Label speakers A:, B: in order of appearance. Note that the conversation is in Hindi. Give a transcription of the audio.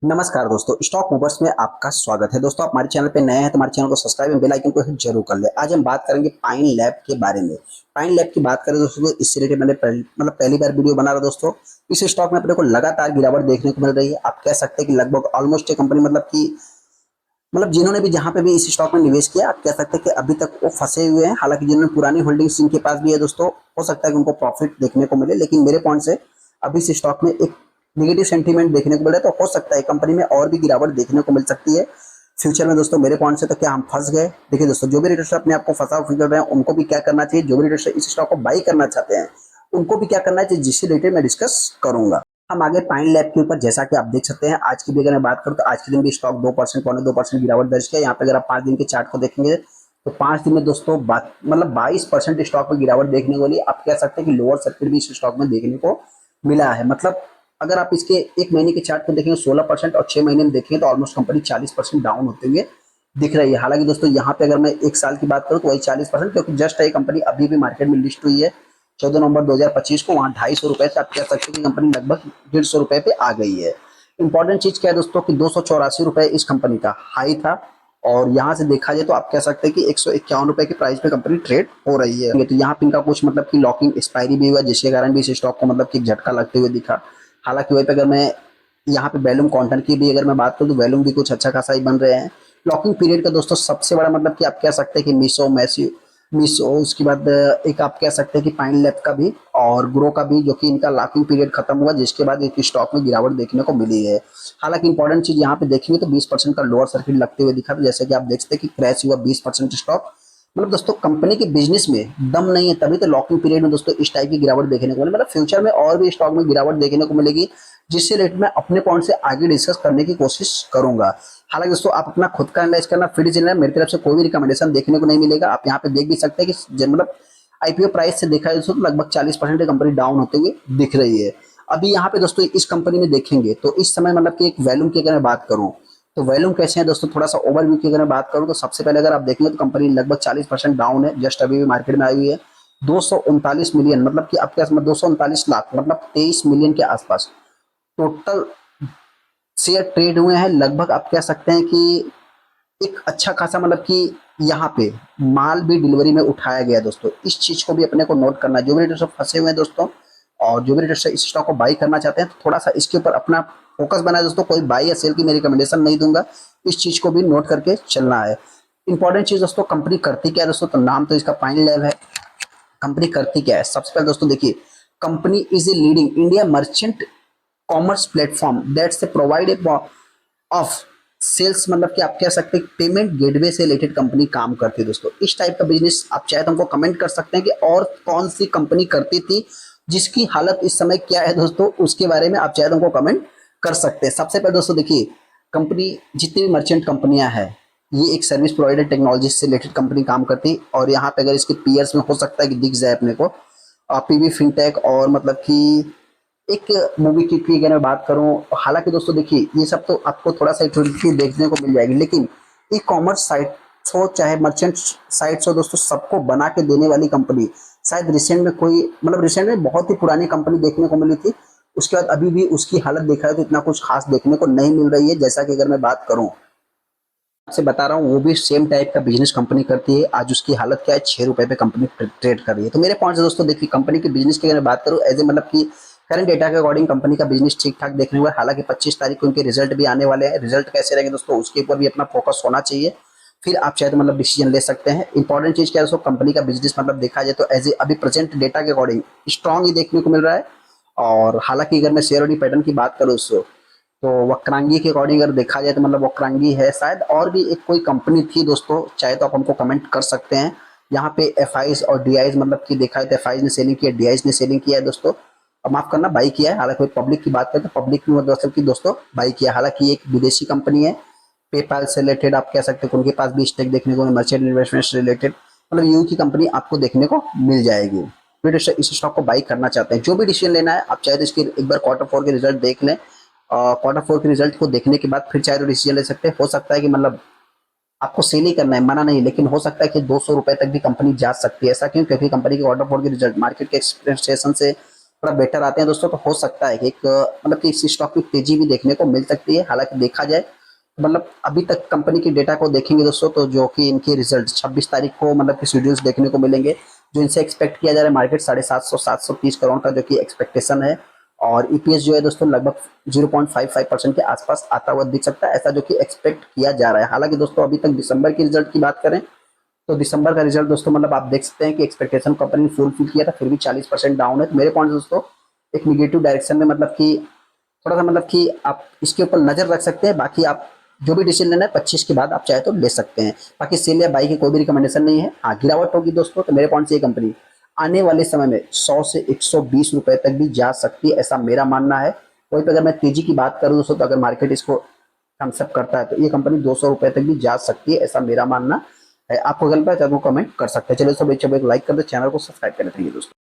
A: नमस्कार दोस्तों, स्टॉक मूवर्स में आपका स्वागत है। दोस्तों, आप हमारे चैनल पे नए हैं तो हमारे चैनल को सब्सक्राइब एंड बेल आइकन को हिट जरूर कर ले। आज हम बात करेंगे पाइन लैब के बारे में। पाइन लैब की बात करें दोस्तों, तो इससे रिलेटेड मैंने पहली बार वीडियो बना रहा दोस्तों। इस स्टॉक में अपने को लगातार गिरावट देखने को मिल रही है। आप कह सकते हैं कि लगभग ऑलमोस्ट ये कंपनी जिन्होंने भी जहां पे भी इस स्टॉक में निवेश किया, आप कह सकते हैं कि अभी तक वो फंसे हुए हैं। हालांकि जिन्होंने पुरानी होल्डिंग्स जिनके पास भी है दोस्तों, हो सकता है कि उनको प्रॉफिट देखने को मिले, लेकिन मेरे पॉइंट से अभी इस स्टॉक में एक नेगेटिव सेंटीमेंट देखने को मिला है। तो हो सकता है कंपनी में और भी गिरावट देखने को मिल सकती है फ्यूचर में दोस्तों। मेरे पॉइंट से तो क्या हम फंस गए? देखिए दोस्तों, जो भी रिटेलर अपने आप को फंसा फील कर रहे हैं उनको भी क्या करना चाहिए, जो भी रिटेलर इस स्टॉक को बाई करना चाहते हैं उनको भी क्या करना चाहिए, जिससे रिलेटेड मैं डिस्कस करूंगा। हम आगे पाइन लैब के ऊपर, जैसा कि आप देख सकते हैं, आज की भी अगर मैं बात करूं तो आज के दिन भी स्टॉक 2% पौने 2% गिरावट दर्ज किया। यहाँ पे अगर आप 5 दिन के चार्ट को देखेंगे तो 5 दिन में दोस्तों 22% स्टॉक में गिरावट देखने को मिली। आप कह सकते हैं कि लोअर सर्किट भी इस स्टॉक में देखने को मिला है। मतलब अगर आप इसके 1 महीने के चार्ट को देखेंगे 16% और 6 महीने में देखेंगे तो ऑलमोस्ट कंपनी 40% डाउन होते हुए दिख रही है। हालांकि दोस्तों यहाँ पे अगर मैं 1 साल की बात करूँ तो वही 40%, क्योंकि जस्ट ये कंपनी अभी भी मार्केट में लिस्ट हुई है 14 नवंबर 2025 को। वहाँ 250 रुपए से आप कह सकते हैं कि कंपनी लगभग 150 रुपए पे आ गई है। इंपॉर्टेंट चीज क्या है दोस्तों कि 284 रुपए इस कंपनी का हाई था, और यहाँ से देखा जाए तो आप कह सकते हैं कि 151 रुपए की प्राइस पे कंपनी ट्रेड हो रही है। तो यहाँ पे इनका कुछ कि लॉकिंग एक्सपायरी भी हुआ, जिसके कारण भी इस स्टॉक को कि एक झटका लगते हुए दिखा। हालांकि वहीं पे अगर मैं यहाँ पे वैल्यूम कंटेंट की भी अगर मैं बात करूँ तो वैल्यूम भी कुछ अच्छा खासा ही बन रहे हैं। लॉकिंग पीरियड का दोस्तों सबसे बड़ा कि आप कह सकते हैं कि मीशो उसके बाद एक आप कह सकते हैं कि पाइन लैब का भी और ग्रो का भी, जो कि इनका लॉकिंग पीरियड खत्म हुआ, जिसके बाद एक स्टॉक में गिरावट देखने को मिली है। हालांकि इंपॉर्टेंट चीज यहाँ पे देखेंगे तो 20% का लोअर सर्किट लगते हुए दिखा था, जैसे कि आप देख सकते हैं कि क्रैश हुआ 20% स्टॉक। दोस्तों कंपनी के बिजनेस में दम नहीं है, तभी तो लॉकिंग पीरियड में दोस्तों इस टाइप की गिरावट देखने को मिली। फ्यूचर में और भी स्टॉक में गिरावट देखने को मिलेगी, जिससे रेट में अपने पॉइंट से आगे डिस्कस करने की कोशिश करूंगा। हालांकि दोस्तों आप अपना खुद का एनालाइज करना, फिर चैनल मेरी तरफ से कोई भी रिकमेंडेशन देखने को नहीं मिलेगा। आप यहाँ पे देख भी सकते हैं कि आईपीओ प्राइस से देखा जाए तो लगभग 40% कंपनी डाउन होते हुए दिख रही है। अभी यहाँ पे दोस्तों इस कंपनी में देखेंगे तो इस समय कि एक वैल्यूम की अगर मैं बात करूँ तो वैल्यूम कैसे है दोस्तों, थोड़ा सा ओवरव्यू की अगर मैं बात करूँ तो सबसे पहले अगर आप देखेंगे तो कंपनी लगभग 40% डाउन है, जस्ट अभी भी मार्केट में आई हुई है। 239 मिलियन कि आपके 239 लाख 23 मिलियन के आसपास टोटल शेयर ट्रेड हुए हैं। लगभग आप कह सकते हैं कि एक अच्छा खासा कि यहाँ पे माल भी डिलीवरी में उठाया गया दोस्तों। इस चीज को भी अपने को नोट करना है। जो भी ट्रेडर फंसे हुए हैं दोस्तों और जो भी ट्रेडर इस स्टॉक को बाई करना चाहते हैं तो थोड़ा सा इसके ऊपर अपना फोकस बनाए दोस्तों। कोई बाई या सेल की मैं रिकमेंडेशन नहीं दूंगा, इस चीज को भी नोट करके चलना है। इंपॉर्टेंट चीज दोस्तों, कंपनी करती क्या है दोस्तों, तो नाम तो इसका पाइन लैब है। कंपनी करती क्या है, सबसे पहले दोस्तों देखिए, company is a leading India merchant commerce platform that's provide a of sales, कि आप कह सकते हैं पेमेंट गेटवे से रिलेटेड कंपनी काम करती है दोस्तों। इस टाइप का बिजनेस आप चाहे तो हमको कमेंट कर सकते हैं कि और कौन सी कंपनी करती थी, जिसकी हालत इस समय क्या है दोस्तों, उसके बारे में आप चाहे तो हमको कमेंट कर सकते हैं। सबसे पहले दोस्तों देखिए, कंपनी जितनी भी मर्चेंट कंपनियां हैं, ये एक सर्विस प्रोवाइडर टेक्नोलॉजी से रिलेटेड कंपनी काम करती है। और यहाँ पे अगर इसके पीयर्स में हो सकता है कि दिख जाए अपने को पीवी फिनटेक, और कि एक मूवी की अगर मैं बात करूं, हालांकि दोस्तों देखिए ये सब तो आपको थोड़ा सा एक्टिविटी देखने को मिल जाएगी, लेकिन ई कॉमर्स साइट हो चाहे मर्चेंट साइट्स हो दोस्तों, सबको बना के देने वाली कंपनी शायद रिसेंट में कोई रिसेंट में बहुत ही पुरानी कंपनी देखने को मिली थी। उसके बाद अभी भी उसकी हालत देखा है तो इतना कुछ खास देखने को नहीं मिल रही है। जैसा कि अगर मैं बात करूं, आपसे बता रहा हूँ, वो भी सेम टाइप का बिजनेस कंपनी करती है। आज उसकी हालत क्या है, 6 रुपए पे कंपनी ट्रेड कर रही है। तो मेरे पॉइंट से दोस्तों देखिए, कंपनी के बिजनेस की अगर मैं बात करूँ एज ए कि करंट डेटा के अकॉर्डिंग कंपनी का बिजनेस ठीक ठाक देखने को है। हालांकि 25 तारीख को उनके रिजल्ट भी आने वाले हैं। रिजल्ट कैसे रहेंगे दोस्तों, उसके ऊपर भी अपना फोकस होना चाहिए, फिर आप चाहे तो डिसीजन ले सकते हैं। इंपॉर्टेंट चीज क्या है दोस्तों, कंपनी का बिजनेस देखा जाए तो एज ए अभी प्रेजेंट डेटा के अकॉर्डिंग स्ट्रॉन्ग ही देखने को मिल रहा है। और हालांकि अगर मैं शेयर होल्डिंग पैटर्न की बात करूँ तो वक्रांगी के अकॉर्डिंग अगर देखा जाए तो वक्रांगी है शायद, और भी एक कोई कंपनी थी दोस्तों, चाहे तो आप हमको कमेंट कर सकते हैं। यहाँ पे एफ आईज और डी आईज कि देखा है तो एफ आईज ने सेलिंग किया, डी आईज ने सेलिंग किया है दोस्तों। अब माफ करना, बाई किया है। हालांकि पब्लिक की बात करें तो पब्लिक में की दोस्तों बाई किया। हालांकि एक विदेशी कंपनी है, पेपाल से रिलेटेड आप कह सकते हैं, उनके पास भी स्टेक देखने को, मर्चेंट इन्वेस्टमेंट से रिलेटेड यू की कंपनी आपको देखने को मिल जाएगी। इस स्टॉक को बाई करना चाहते हैं, जो भी डिसीजन लेना है आप चाहे तो इसकी एक बार Q4 के रिजल्ट देख लें। Q4 के रिजल्ट को देखने के बाद फिर चाहे तो डिसीजन ले सकते हैं। हो सकता है कि आपको सेल ही करना है, मना नहीं, लेकिन हो सकता है कि 200 रुपए तक भी कंपनी जा सकती है। ऐसा क्यों? क्योंकि कंपनी के Q4 के रिजल्ट मार्केट के एक्सपेक्टेशन से थोड़ा बेटर आते हैं दोस्तों, तो हो सकता है कि एक मतलब कि इस स्टॉक की तेजी भी देखने को मिल सकती है। हालांकि देखा जाए मतलब अभी तक कंपनी की डेटा को देखेंगे दोस्तों, तो जो कि इनके रिजल्ट 26 तारीख को मतलब कि शेड्यूल्स देखने को मिलेंगे, जो इनसे एक्सपेक्ट किया जा रहा है मार्केट 750 730 करोड़ का जो कि एक्सपेक्टेशन है। और ईपीएस जो है दोस्तों लगभग 0.55% के आसपास आता हुआ दिख सकता है, ऐसा जो कि एक्सपेक्ट किया जा रहा है। हालांकि दोस्तों अभी तक दिसंबर के रिजल्ट की बात करें तो दिसंबर का रिजल्ट दोस्तों मतलब आप देख सकते हैं कि एक्सपेक्टेशन कंपनी ने फुलफिल किया था, फिर भी 40% डाउन है। तो मेरे पॉइंट दोस्तों एक निगेटिव डायरेक्शन में, मतलब कि थोड़ा सा मतलब कि आप इसके ऊपर नजर रख सकते हैं। बाकी आप जो भी डिसीजन लेना है 25 के बाद आप चाहे तो ले सकते हैं। बाकी सेल या बाई की कोई भी रिकमेंडेशन नहीं है। हाँ, गिरावट होगी दोस्तों तो मेरे पॉइंट से ये कंपनी आने वाले समय में 100 से 120 रुपए तक भी जा सकती है, ऐसा मेरा मानना है। वहीं पर अगर मैं तेजी की बात करूं दोस्तों, तो अगर मार्केट इसको कंसेप्ट करता है तो ये कंपनी 200 रुपए तक भी जा सकती है, ऐसा मेरा मानना है। आपको गलत है तो कमेंट कर सकते हैं। चलिए सब एक लाइक कर दे, चैनल को सब्सक्राइब कर लेते हैं दोस्तों।